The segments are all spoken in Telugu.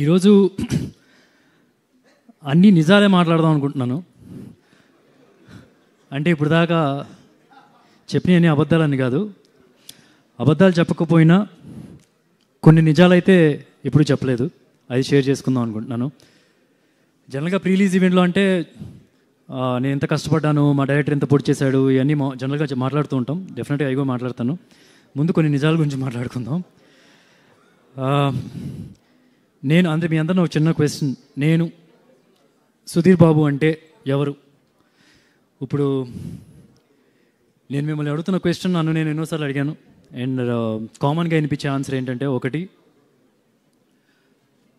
ఈరోజు అన్నీ నిజాలే మాట్లాడదాం అనుకుంటున్నాను. అంటే ఇప్పుడు దాకా చెప్పినవన్నీ అబద్ధాలని కాదు, అబద్ధాలు చెప్పకపోయినా కొన్ని నిజాలైతే ఎప్పుడు చెప్పలేదు, అది షేర్ చేసుకుందాం అనుకుంటున్నాను. జనరల్గా ప్రీ రిలీజ్ ఈవెంట్లో అంటే నేను ఎంత కష్టపడ్డాను, మా డైరెక్టర్ ఎంత పొడి చేశాడు, ఇవన్నీ జనరల్గా మాట్లాడుతూ ఉంటాం. డెఫినెట్గా అవి కూడా మాట్లాడతాను. ముందు కొన్ని నిజాల గురించి మాట్లాడుకుందాం. నేను మీ అందరినీ ఒక చిన్న క్వశ్చన్, నేను సుధీర్ బాబు అంటే ఎవరు? ఇప్పుడు నేను మిమ్మల్ని అడుగుతున్న క్వశ్చన్ నన్ను నేను ఎన్నోసార్లు అడిగాను. అండ్ కామన్గా వినిపించే ఆన్సర్ ఏంటంటే, ఒకటి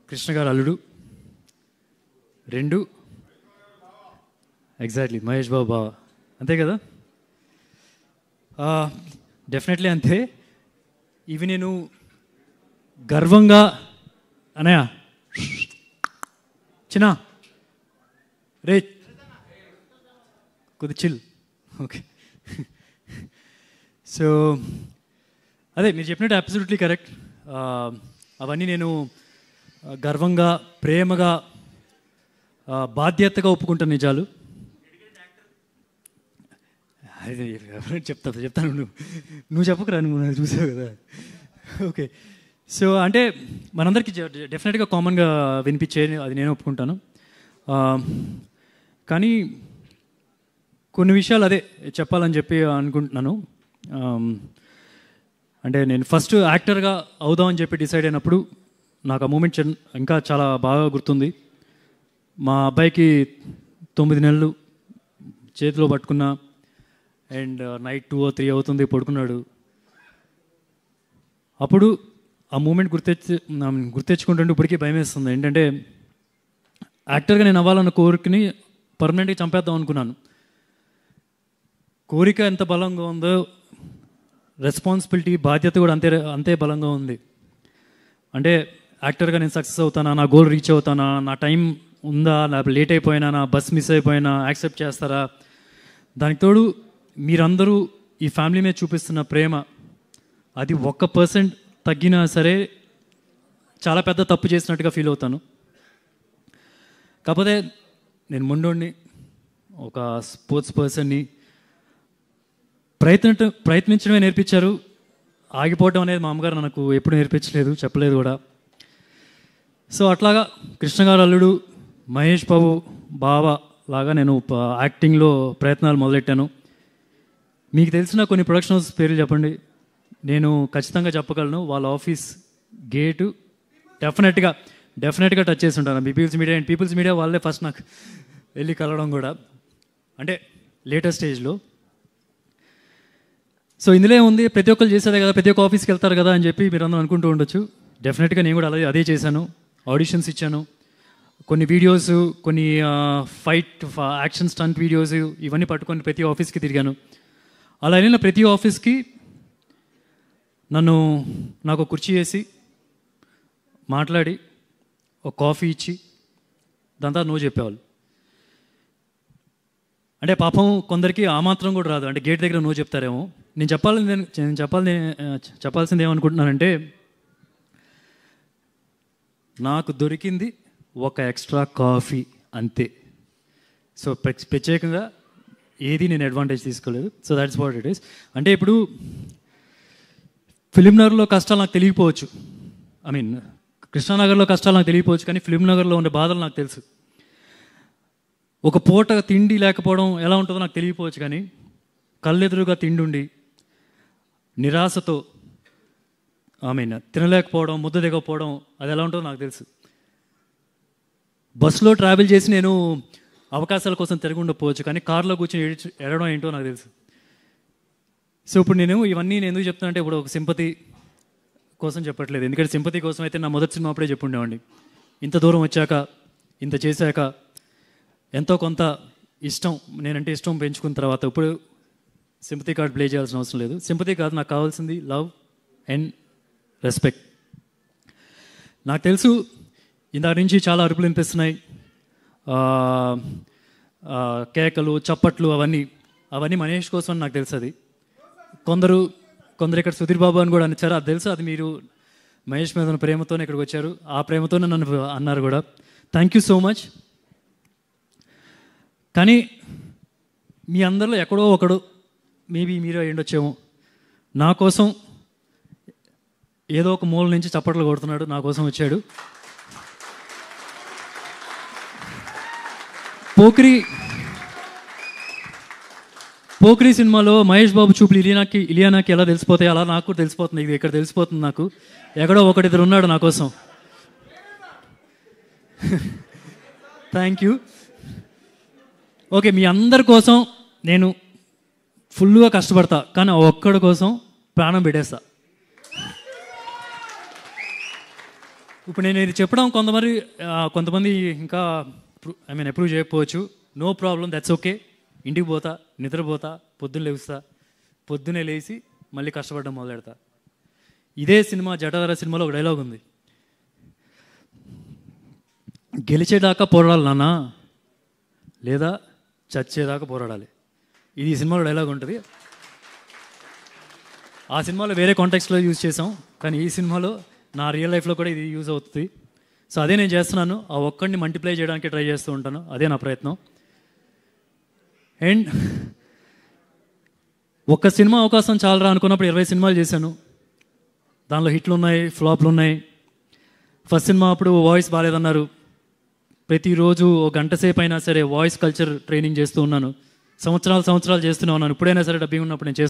కృష్ణ గారు అల్లుడు, రెండు ఎగ్జాక్ట్లీ మహేష్ బాబు బావ, అంతే కదా? డెఫినెట్లీ అంతే. ఇవి నేను గర్వంగా అనయా చిన్న రే కొద్ది చిల్, ఓకే. సో అదే మీరు చెప్పినట్టు అబ్సల్యూట్లీ కరెక్ట్. అవన్నీ నేను గర్వంగా, ప్రేమగా, బాధ్యతగా ఒప్పుకుంటాను నిజాలు. అదే చెప్తాను, నువ్వు చెప్పకురా, నువ్వు చూసావు కదా, ఓకే. సో అంటే మనందరికీ డెఫినెట్గా కామన్గా వినిపించే అది నేను ఒప్పుకుంటాను. కానీ కొన్ని విషయాలు అదే చెప్పాలని చెప్పి అనుకుంటున్నాను. అంటే నేను ఫస్ట్ యాక్టర్గా అవుదామని చెప్పి డిసైడ్ అయినప్పుడు నాకు ఆ మూమెంట్ ఇంకా చాలా బాగా గుర్తుంది. మా అబ్బాయికి 9 నెలలు చేతిలో పట్టుకున్నా, అండ్ నైట్ 2 or 3 అవుతుంది, పడుకున్నాడు. అప్పుడు ఆ మూమెంట్ గుర్తెచ్చుకుంటుంటే ఇప్పటికీ భయం వేస్తుంది. ఏంటంటే యాక్టర్గా నేను అవ్వాలన్న కోరికని పర్మనెంట్గా చంపేద్దాం అనుకున్నాను. కోరిక ఎంత బలంగా ఉందో రెస్పాన్సిబిలిటీ, బాధ్యత కూడా అంతే బలంగా ఉంది. అంటే యాక్టర్గా నేను సక్సెస్ అవుతానా, నా గోల్ రీచ్ అవుతానా, నా టైం ఉందా, నా లేట్ అయిపోయినా, నా బస్ మిస్ అయిపోయినా యాక్సెప్ట్ చేస్తారా? దానికి తోడు మీరందరూ ఈ ఫ్యామిలీ మీద చూపిస్తున్న ప్రేమ, అది 1% తగ్గినా సరే చాలా పెద్ద తప్పు చేసినట్టుగా ఫీల్ అవుతాను. కాకపోతే నేను మొండోడిని, ఒక స్పోర్ట్స్ పర్సన్ని. ప్రయత్నించడమే నేర్పించారు, ఆగిపోవడం అనేది మా అమ్మగారు నాకు ఎప్పుడు నేర్పించలేదు, చెప్పలేదు కూడా. సో అట్లాగా కృష్ణ గారు అల్లుడు, మహేష్ బాబు బావ లాగా నేను యాక్టింగ్లో ప్రయత్నాలు మొదలెట్టాను. మీకు తెలిసిన కొన్ని ప్రొడక్షన్ హౌస్ పేర్లు చెప్పండి, నేను ఖచ్చితంగా చెప్పగలను. వాళ్ళ ఆఫీస్ గేటు డెఫినెట్గా టచ్ చేసి ఉంటాను. పీపుల్స్ మీడియా వాళ్ళే ఫస్ట్ నాకు వెళ్ళి కలవడం కూడా, అంటే లేటెస్ట్ స్టేజ్లో. సో ఇందులో ఉంది, ప్రతి ఒక్కరు చేసేదే కదా, ప్రతి ఒక్క ఆఫీస్కి వెళ్తారు కదా అని చెప్పి మీరు అందరూ అనుకుంటూ ఉండొచ్చు. డెఫినెట్గా నేను కూడా అదే చేశాను. ఆడిషన్స్ ఇచ్చాను, కొన్ని వీడియోస్, కొన్ని యాక్షన్ స్టంట్ వీడియోస్ ఇవన్నీ పట్టుకొని ప్రతి ఆఫీస్కి తిరిగాను. అలా వెళ్ళిన ప్రతి ఆఫీస్కి నాకు కుర్చీ వేసి మాట్లాడి ఒక కాఫీ ఇచ్చి దాంతో నో చెప్పేవాళ్ళు. అంటే పాపం కొందరికి ఆ మాత్రం కూడా రాదు, అంటే గేట్ దగ్గర నో చెప్తారేమో. నేను చెప్పాల్సింది ఏమనుకుంటున్నానంటే, నాకు దొరికింది ఒక ఎక్స్ట్రా కాఫీ అంతే. సో ప్రత్యేకంగా ఏది నేను అడ్వాంటేజ్ తీసుకోలేదు. So that's what it is. అంటే ఇప్పుడు ఫిలింనగర్లో కష్టాలు నాకు తెలియకపోవచ్చు, కృష్ణానగర్లో కష్టాలు నాకు తెలియకపోవచ్చు, కానీ ఫిలింనగర్లో ఉండే బాధలు నాకు తెలుసు. ఒక పూట తిండి లేకపోవడం ఎలా ఉంటుందో నాకు తెలియకపోవచ్చు, కానీ కళ్ళెదురుగా తిండి ఉండి నిరాశతో తినలేకపోవడం, ముద్ద దిగకపోవడం, అది ఎలా ఉంటుందో నాకు తెలుసు. బస్సులో ట్రావెల్ చేసి నేను అవకాశాల కోసం తిరిగి ఉండకపోవచ్చు, కానీ కార్లో కూర్చొని ఎడడం ఏంటో నాకు తెలుసు. సో ఇప్పుడు ఇవన్నీ నేను ఎందుకు చెప్తానంటే, ఇప్పుడు ఒక సింపతి కోసం చెప్పట్లేదు. ఎందుకంటే సింపతి కోసం అయితే నా మొదటి సినిమా అప్పుడే చెప్పుండేవాడిని. ఇంత దూరం వచ్చాక, ఇంత చేశాక ఎంతో కొంత నేనంటే ఇష్టం పెంచుకున్న తర్వాత ఇప్పుడు సింపతి కార్డ్ ప్లే చేయాల్సిన అవసరం లేదు. సింపతి కాదు, నాకు కావాల్సింది లవ్ అండ్ రెస్పెక్ట్. నాకు తెలుసు ఇందాక నుంచి చాలా అరుపులు వినిపిస్తున్నాయి, కేకలు, చప్పట్లు, అవన్నీ మహేష్ కోసం అని నాకు తెలుసు. అది కొందరు ఇక్కడ సుధీర్ బాబు అని కూడా అనిచ్చారు, అది తెలుసు. అది మీరు మహేష్ మీద ఉన్న ప్రేమతోనే ఇక్కడికి వచ్చారు. ఆ ప్రేమతోనే నన్ను అన్నారు కూడా. Thank you so much. కానీ మీ అందరిలో ఎక్కడో ఒకడు, మేబీ మీరే అయ్యుండొచ్చేమో, నా కోసం ఏదో ఒక మూల నుంచి చప్పట్లు కొడుతున్నాడు, నా కోసం వచ్చాడు. పోక్రీ సినిమాలో మహేష్ బాబు చూపులు ఇలియానాకి ఎలా తెలిసిపోతాయి, అలా నాకు కూడా తెలిసిపోతుంది. ఇది ఇక్కడ తెలిసిపోతుంది నాకు. ఎక్కడో ఒకటిద్దరు ఉన్నాడు నా కోసం. Thank you. ఓకే, మీ అందరి కోసం నేను ఫుల్గా కష్టపడతా, కానీ ఆ ఒక్కడి కోసం ప్రాణం పెట్టేస్తా. ఇప్పుడు నేను ఇది చెప్పడం కొంతమంది ఇంకా అప్రూవ్ చేయకపోవచ్చు. No problem, that's okay. ఇంటికి పోతా, నిద్రపోతా, పొద్దున్నే లేచి మళ్ళీ కష్టపడడం మొదలెడతా. ఇదే సినిమా జటాధర సినిమాలో ఒక డైలాగ్ ఉంది, గెలిచేదాకా పోరాడాలి నాన్న, లేదా చచ్చేదాకా పోరాడాలి. ఇది ఈ సినిమాలో డైలాగ్ ఉంటుంది. ఆ సినిమాలో వేరే కాంటెక్స్ట్లో యూజ్ చేసాం, కానీ ఈ సినిమాలో నా రియల్ లైఫ్లో కూడా ఇది యూజ్ అవుతుంది. సో అదే నేను చేస్తున్నాను. ఆ ఒక్కడిని మల్టిప్లై చేయడానికి ట్రై చేస్తూ ఉంటాను. అదే నా ప్రయత్నం. అండ్ ఒక్క సినిమా అవకాశం చాలరా అనుకున్నప్పుడు 20 సినిమాలు చేశాను. దానిలో హిట్లు ఉన్నాయి, ఫ్లాప్లు ఉన్నాయి. ఫస్ట్ సినిమా అప్పుడు వాయిస్ బాగాలేదన్నారు. ప్రతిరోజు ఒక గంట సేపు అయినా సరే వాయిస్ కల్చర్ ట్రైనింగ్ చేస్తూ ఉన్నాను. సంవత్సరాలు చేస్తూనే ఉన్నాను. ఇప్పుడైనా సరే డబ్బింగ్ ఉన్నప్పుడు నేను